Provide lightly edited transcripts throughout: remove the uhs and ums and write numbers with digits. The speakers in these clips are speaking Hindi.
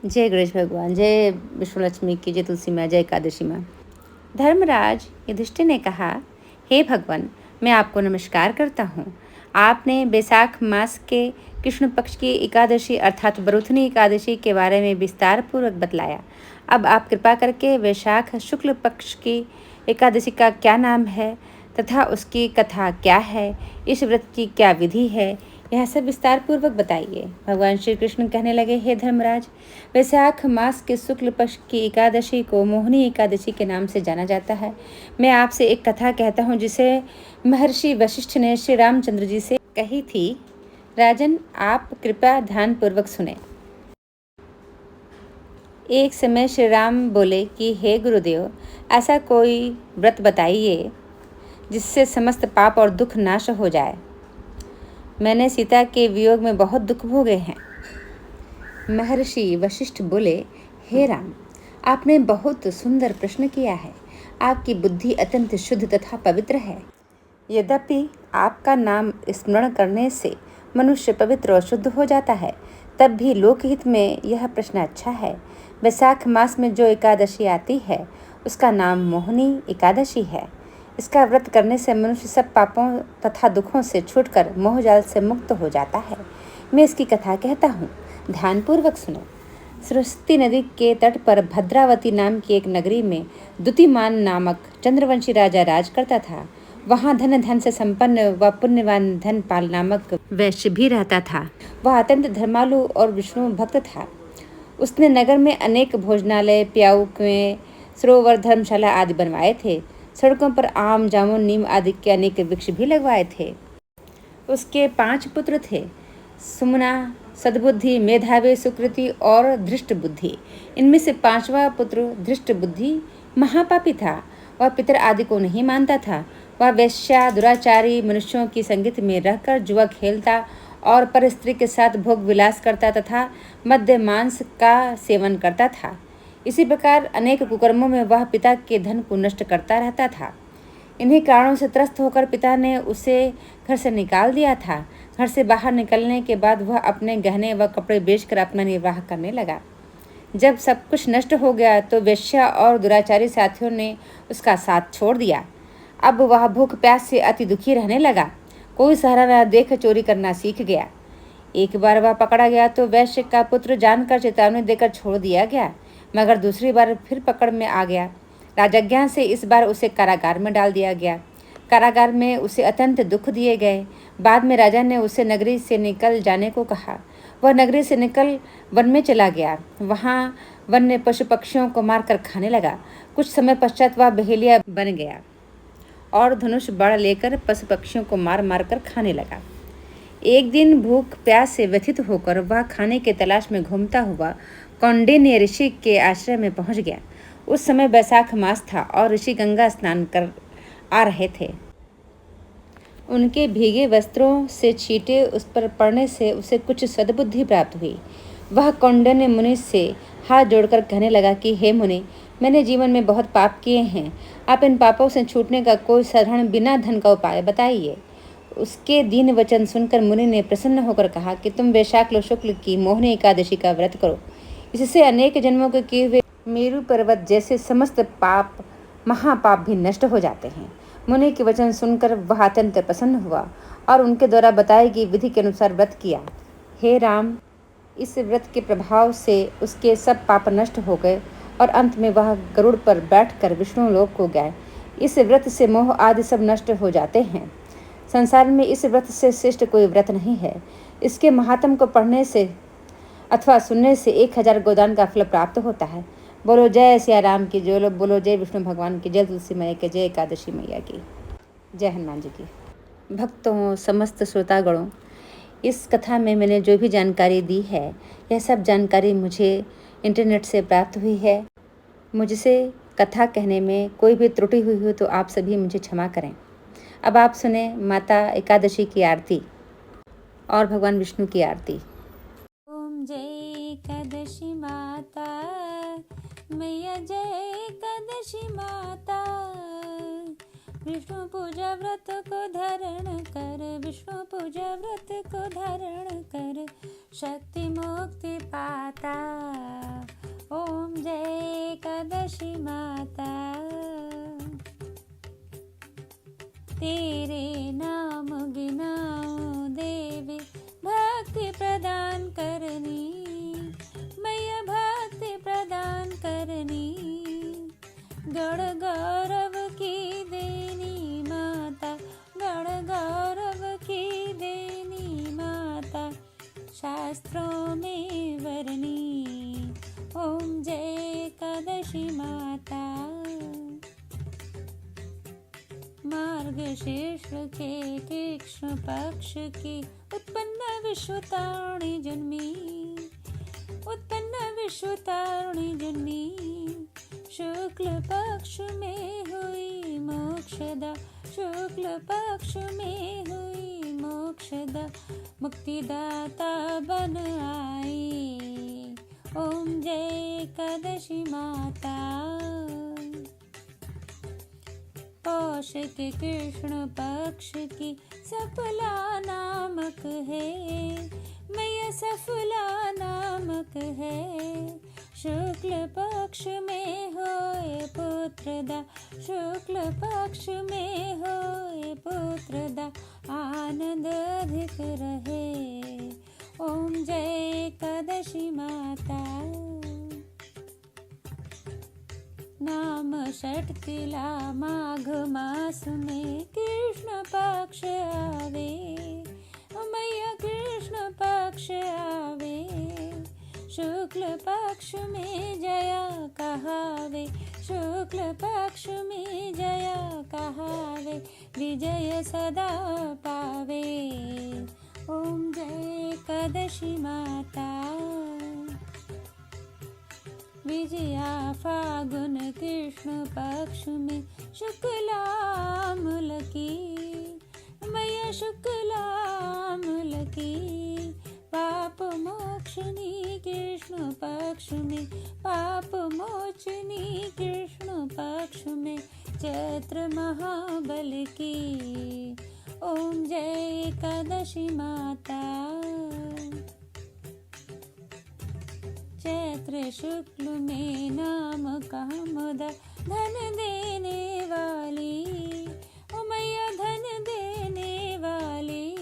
जय गणेश भगवान, जय विष्णुलक्ष्मी की, जय तुलसी माँ, जय एकादशी माँ। धर्मराज युधिष्ठिर ने कहा, हे भगवान, मैं आपको नमस्कार करता हूँ। आपने बैसाख मास के कृष्ण पक्ष की एकादशी अर्थात बरूथनी एकादशी के बारे में विस्तार पूर्वक बतलाया। अब आप कृपा करके वैशाख शुक्ल पक्ष की एकादशी का क्या नाम है तथा उसकी कथा क्या है, इस व्रत की क्या विधि है, यह सब विस्तार पूर्वक बताइए। भगवान श्री कृष्ण कहने लगे, हे धर्मराज, वैशाख मास के शुक्ल पक्ष की एकादशी को मोहिनी एकादशी के नाम से जाना जाता है। मैं आपसे एक कथा कहता हूँ जिसे महर्षि वशिष्ठ ने श्री रामचंद्र जी से कही थी। राजन, आप कृपया ध्यान पूर्वक सुने। एक समय श्री राम बोले कि हे गुरुदेव, ऐसा कोई व्रत बताइए जिससे समस्त पाप और दुख नाश हो जाए। मैंने सीता के वियोग में बहुत दुख भोगे हैं। महर्षि वशिष्ठ बोले, हे राम, आपने बहुत सुंदर प्रश्न किया है। आपकी बुद्धि अत्यंत शुद्ध तथा पवित्र है। यद्यपि आपका नाम स्मरण करने से मनुष्य पवित्र और शुद्ध हो जाता है, तब भी लोकहित में यह प्रश्न अच्छा है। वैशाख मास में जो एकादशी आती है उसका नाम मोहिनी एकादशी है। इसका व्रत करने से मनुष्य सब पापों तथा दुखों से छूटकर मोहजाल से मुक्त हो जाता है। मैं इसकी कथा कहता हूँ, ध्यानपूर्वक सुनो। सरस्वती नदी के तट पर भद्रावती नाम की एक नगरी में दुतिमान नामक चंद्रवंशी राजा राज करता था। वहाँ धन से संपन्न व पुण्यवान धनपाल नामक वैश्य भी रहता था। वह अत्यंत धर्मालु और विष्णु भक्त था। उसने नगर में अनेक भोजनालय, प्याऊ कुएं, सरोवर, धर्मशाला आदि बनवाए थे। सड़कों पर आम, जामुन, नीम आदि के अनेक वृक्ष भी लगवाए थे। उसके 5 पुत्र थे, सुमना, सद्बुद्धि, मेधावी, सुकृति और धृष्ट बुद्धि। इनमें से 5वां पुत्र धृष्ट बुद्धि महापापी था। वह पितर आदि को नहीं मानता था। वह वेश्या, दुराचारी मनुष्यों की संगति में रहकर जुआ खेलता और पर स्त्री के साथ भोग विलास करता तथा मद्य मांस का सेवन करता था। इसी प्रकार अनेक कुकर्मों में वह पिता के धन को नष्ट करता रहता था। इन्हीं कारणों से त्रस्त होकर पिता ने उसे घर से निकाल दिया था। घर से बाहर निकलने के बाद वह अपने गहने व कपड़े बेचकर अपना निर्वाह करने लगा। जब सब कुछ नष्ट हो गया तो वेश्या और दुराचारी साथियों ने उसका साथ छोड़ दिया। अब वह भूख प्यास से अति दुखी रहने लगा। कोई सहारा न देख चोरी करना सीख गया। एक बार वह पकड़ा गया तो वैश्य का पुत्र जानकर चेतावनी देकर छोड़ दिया गया, मगर दूसरी बार फिर पकड़ में आ गया। राजज्ञा से इस बार उसे कारागार में डाल दिया गया। कारागार में उसे अत्यंत दुख दिए गए। बाद में राजा ने उसे नगरी से निकल जाने को कहा। वह नगरी से निकल वन में चला गया। वहाँ वन्य पशु पक्षियों को मारकर खाने लगा। कुछ समय पश्चात वह बहेलिया बन गया और धनुष बाण लेकर पशु पक्षियों को मार मार कर खाने लगा। एक दिन भूख प्यास से व्यथित होकर वह खाने के तलाश में घूमता हुआ कौंडिन्य ऋषि के आश्रय में पहुंच गया। उस समय बैसाख मास था और ऋषि गंगा स्नान कर आ रहे थे। उनके भीगे वस्त्रों से छींटे उस पर पड़ने से उसे कुछ सद्बुद्धि प्राप्त हुई। वह कौंडिन्य मुनि से हाथ जोड़कर कहने लगा कि हे मुनि, मैंने जीवन में बहुत पाप किए हैं। आप इन पापों से छूटने का कोई साधारण बिना धन का उपाय बताइए। उसके दीन वचन सुनकर मुनि ने प्रसन्न होकर कहा कि तुम वैशाख शुक्ल की मोहिनी एकादशी का व्रत करो। इससे अनेक जन्मों के किए हुए मेरु पर्वत जैसे समस्त पाप, महापाप भी नष्ट हो जाते हैं। मुनि के वचन सुनकर वह अत्यंत प्रसन्न हुआ और उनके द्वारा बताई गई विधि के अनुसार व्रत किया। हे राम, इस व्रत के प्रभाव से उसके सब पाप नष्ट हो गए और अंत में वह गरुड़ पर बैठकर विष्णु लोक को गए। इस व्रत से मोह आदि सब नष्ट हो जाते हैं। संसार में इस व्रत से श्रेष्ठ कोई व्रत नहीं है। इसके महात्म को पढ़ने से अथवा सुनने से 1000 गोदान का फल प्राप्त होता है। बोलो जय सिया राम की जय, बोलो जय विष्णु भगवान की जय, तुलसी मैया की जय, एकादशी मैया की जय, हनुमान जी की। भक्तों, समस्त श्रोतागणों, इस कथा में मैंने जो भी जानकारी दी है, यह सब जानकारी मुझे इंटरनेट से प्राप्त हुई है। मुझसे कथा कहने में कोई भी त्रुटि हुई हो तो आप सभी मुझे क्षमा करें। अब आप सुने माता एकादशी की आरती और भगवान विष्णु की आरती। ओम जय एकादशी माता, मैया जय एकादशी माता। विष्णु पूजा व्रत को धारण कर, विष्णु पूजा व्रत को धारण कर, शक्ति मुक्ति पाता। एकादशी माता। तेरे नाम गिनाओ देवी, भक्ति प्रदान करनी मैया, भक्ति प्रदान करनी। गण गौरव की देनी माता, गण गौरव की देनी माता, शास्त्रों में वर्णी। ओम जय एकादशी माता। मार्गशीर्ष के कृष्ण पक्ष की उत्पन्न विश्वतारिणी जन्मी, उत्पन्न विश्वतारिणी जन्मी। शुक्ल पक्ष में हुई मोक्षदा, शुक्ल पक्ष में हुई मोक्षदा, मुक्तिदाता बन आई। ओम जय एकादशी माता। पौष के कृष्ण पक्ष की सफला नामक है मैया, सफला नामक है। शुक्ल पक्ष में होए पुत्रदा, शुक्ल पक्ष में होए पुत्रदा, आनंद अधिक रहे। ओम जय एकादशी माता। नाम षटतिला माघ मास में कृष्ण पक्ष आवे मैया, कृष्ण पक्ष आवे। शुक्ल पक्ष में जया कहावे, शुक्ल पक्ष में जया कहावे, विजय सदा पावे। ओम जय एकादशी माता। विजया फागुन कृष्ण पक्ष में शुक्लामूल की मैया, शुक्लामूल की। पाप मोक्षनी कृष्ण पक्ष में, पाप मोचनी कृष्ण पक्ष में, चैत्र महाबल की। ओम जय एकादशी माता। चैत्र शुक्ल में नाम कामदा, धन देने वाली ओ मैया, धन देने वाली।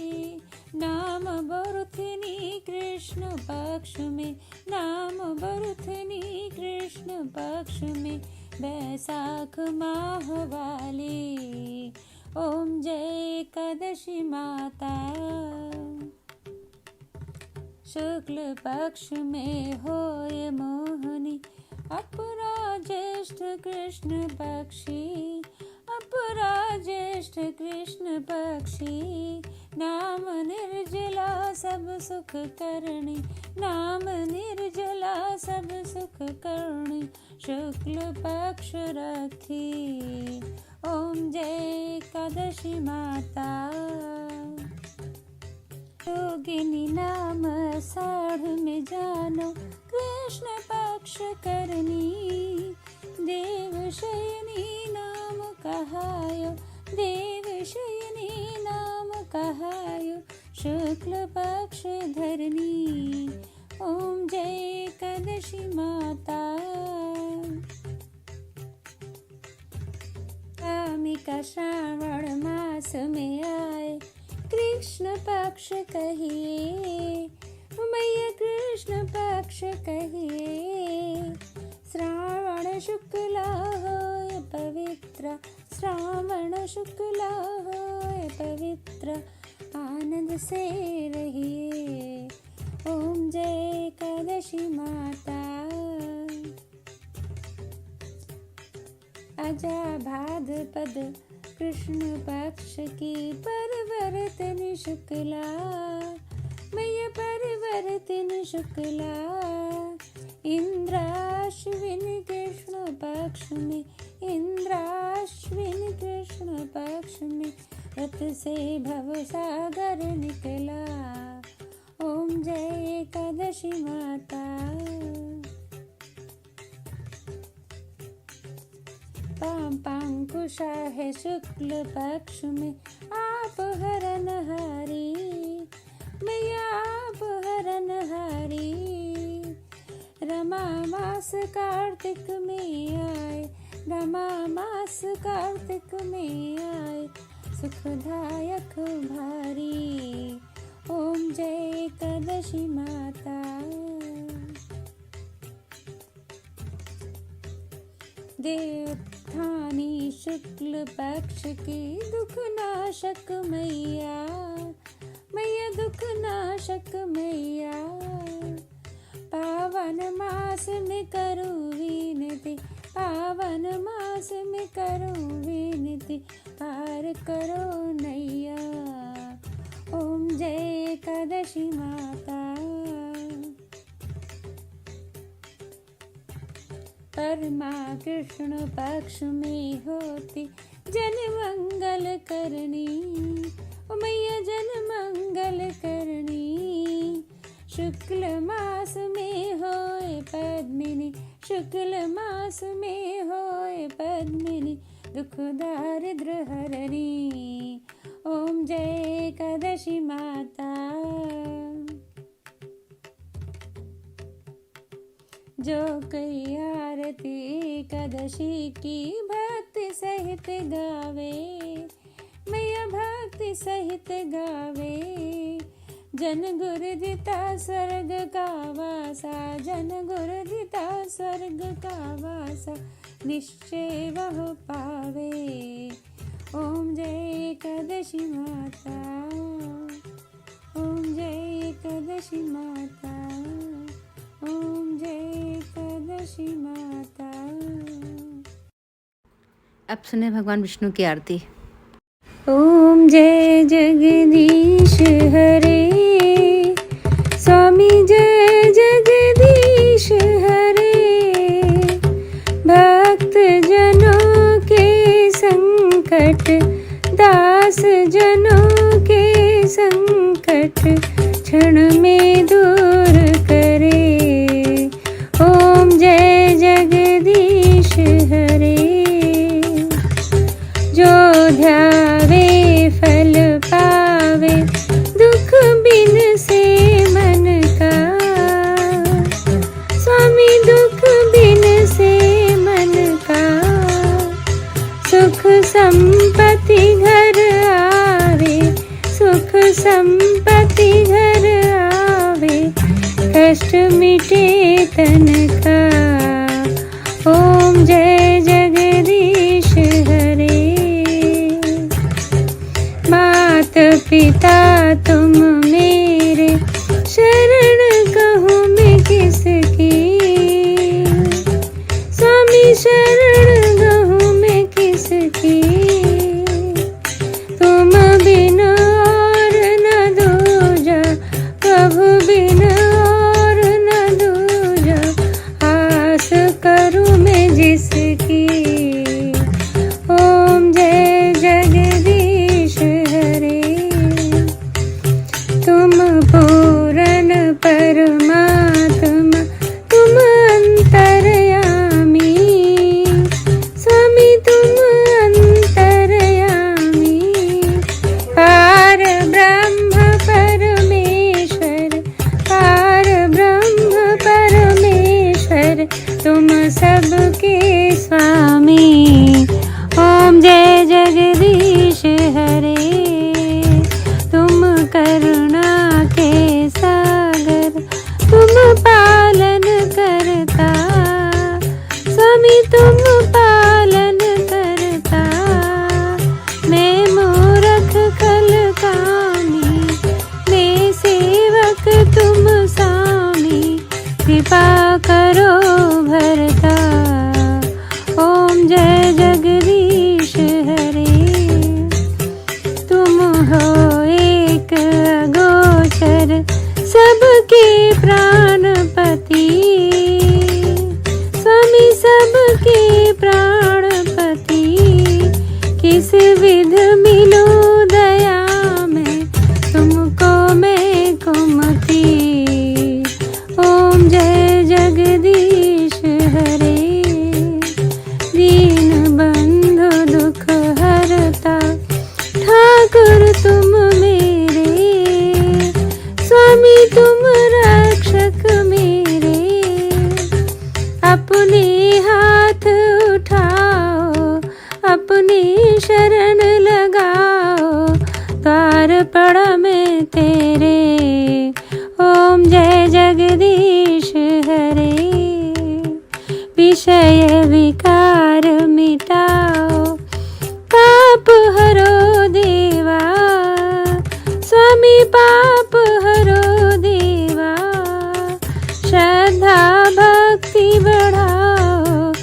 नाम बरुथनी कृष्ण पक्ष में, नाम बरुथनी कृष्ण पक्ष में, बैसाख माह वाली। ओम जय एकादशी माता। शुक्ल पक्ष में होए मोहनी, अपरा ज्येष्ठ कृष्ण पक्षी, अपरा ज्येष्ठ कृष्ण पक्षी। नाम निर्जला सब सुख करणी, नाम निर्जला सब सुख करणी, शुक्ल पक्ष रखी। ओम जय एकादशी माता। योगिनी नाम साढ़ में जानो, कृष्ण पक्ष करनी। देव शयनी नाम कहायो, देव शयनी नाम कहायो, शुक्ल पक्ष धरनी। ओम जय एकादशी माता। कामिका श्रावण मास में आए, कृष्ण पक्ष कहिए मैया, कृष्ण पक्ष कहिए। श्रावण शुक्ला होए पवित्र, श्रावण शुक्ला होए पवित्र, आनंद से रहिए। ओम जय एकादशी माता। आजा भाद्रपद कृष्ण पक्ष की परिवर्तन शुक्ला मैया, परिवर्तन शुक्ला। इंद्राश्विन कृष्ण पक्ष में, इंद्राश्विन कृष्ण पक्ष में, रथ से भव सागर निकला। ओम जय एकादशी माता। पांकुशा है शुक्ल पक्ष में, आप हरनहारी मैया, आप हरनहारी। रमा मास कार्तिक में आए, रमा मास कार्तिक में आए, सुखदायक भारी। ओम जय एकादशी माता। देवोत्थानी शुक्ल पक्ष की दुख नाशक मैया, मैया दुख नाशक मैया। पावन मास में करूँ विनती, पावन मास में करूँ विनती, पार करो नैया। ओम जय एकादशी माता। परमा कृष्ण पक्ष में होती जन मंगल करनी, ओ मैया जन मंगल करनी। शुक्ल मास में होए पद्मिनी, शुक्ल मास में होए पद्मिनी, दुख दारिद्र हरनी। ओम जय एकादशी माता। जो कई आरती एकादशी की भक्ति सहित गावे, मैया भक्ति सहित गावे। जन गुरु दिता स्वर्ग का वासा, जन गुरु दिता स्वर्ग का वासा, निश्चय वह पावे। ओम जय एकादशी माता, ओम जय एकादशी माता, ओम जय एकादशी माता। अब सुने भगवान विष्णु की आरती। ओम जय जगदीश हरे, स्वामी जय जगदीश हरे। भक्त जनों के संकट, दास जनों के संकट, क्षण में दूर करे। ओम जय जगदीश हरे। जो ध्यावे फल पावे, दुख बिन से मन का। स्वामी दुख बिन से मन का, सुख संपत्ति घर आवे, सुख संपत्ति घर आवे, कष्ट मिटे तन का। ओम जय जगदीश हरे। मात पिता तुम मेरे, शरण कहूँ मैं किसकी। स्वामी शरण कहूँ मैं किसकी। तुम बिन और न दूजा, प्रभु बिन और न दूजा, आस करूँ मैं जिसकी। ओम जय जगदीश हरे। तुम पूर्ण परमात्मा, तुम अंतर्यामी। स्वामी तुम अंतर्यामी। पार ब्रह्म परमेश्वर, पार ब्रह्म परमेश्वर, तुम सबके स्वामी। ओम जय जगदीश हरे। तुम करुणा के सागर, तुम पालन करता। स्वामी तुम पालन करता। मैं मूरख कल कामी, मैं सेवक तुम स्वामी, कृपा करो भरता। ओम जय जगदीश हरे। तुम हो एक अगोचर, सबके प्राणपति। स्वामी सबके प्राणपति, किस विध मिलो दया में, तुमको मैं कुमति। ओम जय जगदीश हरे। पड़ा मैं तेरे। ओम जय जगदीश हरे। विषय विकार मिटाओ, पाप हरो देवा। स्वामी पाप हरो देवा। श्रद्धा भक्ति बढ़ाओ,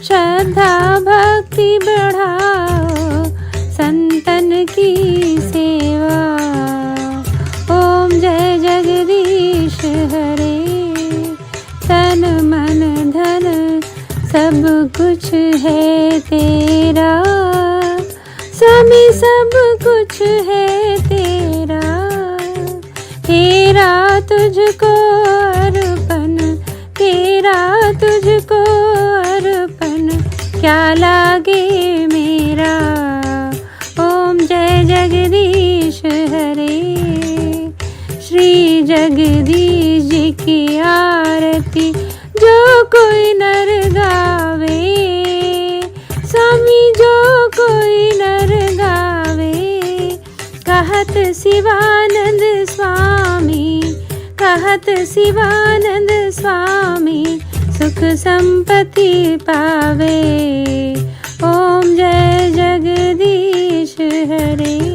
श्रद्धा भक्ति बढ़ाओ, संतन की सेवा। ओम जय जगदीश हरे। तन मन धन सब कुछ है तेरा। स्वामी सब कुछ है तेरा। तेरा तुझको अर्पण, तेरा तुझको अर्पण, क्या लागे मेरा। ओम जय जगदीश हरे। श्री जगदीश जी की आरती जो कोई नर गावे। स्वामी जो कोई नर गावे। कहत शिवानंद स्वामी, कहत शिवानंद स्वामी, सुख संपत्ति पावे। ओम जय जगदीश हरे।